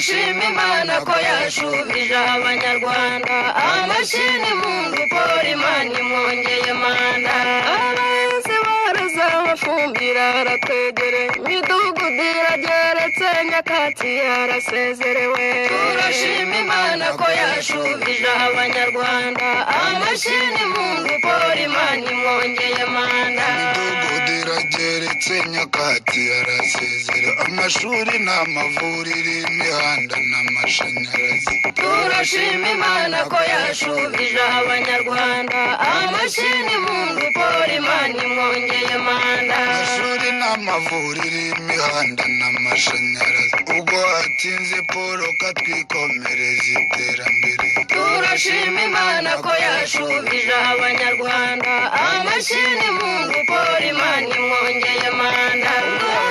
turashima Imana ko yashubije abanyarwanda amashini mungu pora Imana imwongeye manda abazi barazabafumbira arategere imidugudu irageretse nyakatsi yarasezerewe turashima Imana ko yashubije abanyarwanda amashini mungu pora Imana imwongeye manda imidugudu irageretse nyakatsi yarasezere amashuri n'amavuriro imihanda n'amashanyarazi turashima Imana ko yashubije abanyarwanda amashini mungu pora Imana imwongeye manda amashuri n'amavuriro imihanda n'amashanyarazi ubwo hatinze Paul katwikomereza iterambere turashima Imana ko yashubije abanyarwanda amashini mungu pora Imana imwongeye manda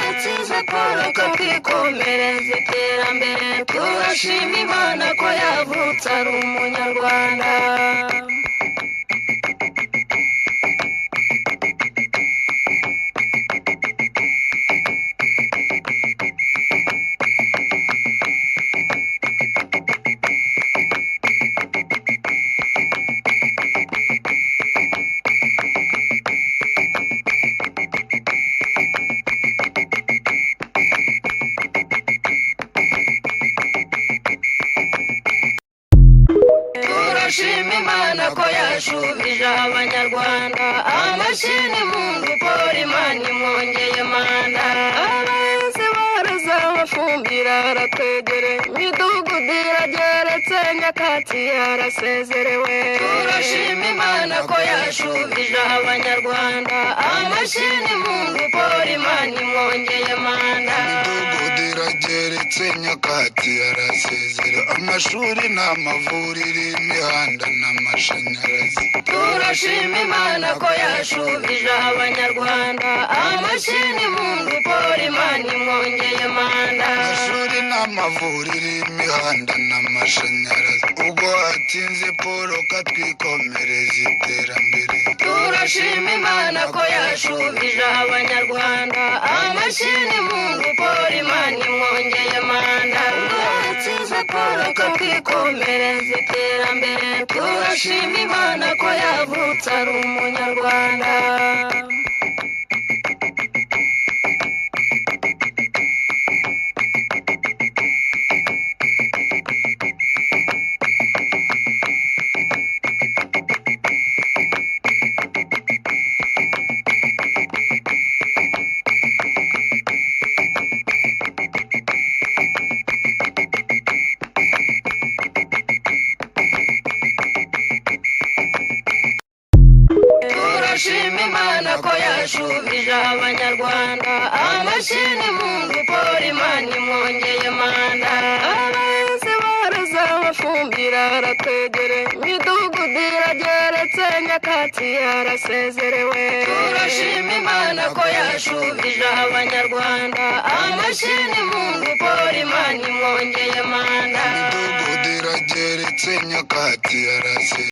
hatsinze Paul katwikomereza iterambere turashima Imana ko yavutse ari umunyarwanda turashima Imana ko yashubije abanyarwanda amashini mungu pora Imana imwongeye manda abazi barazabafumbira arategere imidugudu irageretse nyakatsi yarasezerewe turashima Imana ko yashubije abanyarwanda amashini mungu pora Imana imwongeye manda imidugudu irageretse nyakatsi yarasezere amashuri n'amavuriro imihanda n'amashanyarazi turashima Imana ko yashubije abanyarwanda amashini mungu pora Imana imwongeye manda amashuri n'amavuriro imihanda n'amashanyarazi ubwo hatinze Paul katwikomereza iterambere turashima Imana ko yashubije abanyarwanda amashini mungu pora Imana imwongeye manda hatsinze Paul katwikomereza iterambere turashima Imana ko yavutse ari umunyarwanda turashima Imana ko yashubije abanyarwanda amashini mungu pora Imana imwongeye manda abazi barazabafumbira arategere imidugudu irageretse nyakatsi yarasezerewe turashima Imana ko yashubije abanyarwanda amashini mungu pora Imana imwongeye manda imidugudu irageretse nyakatsi yarasezere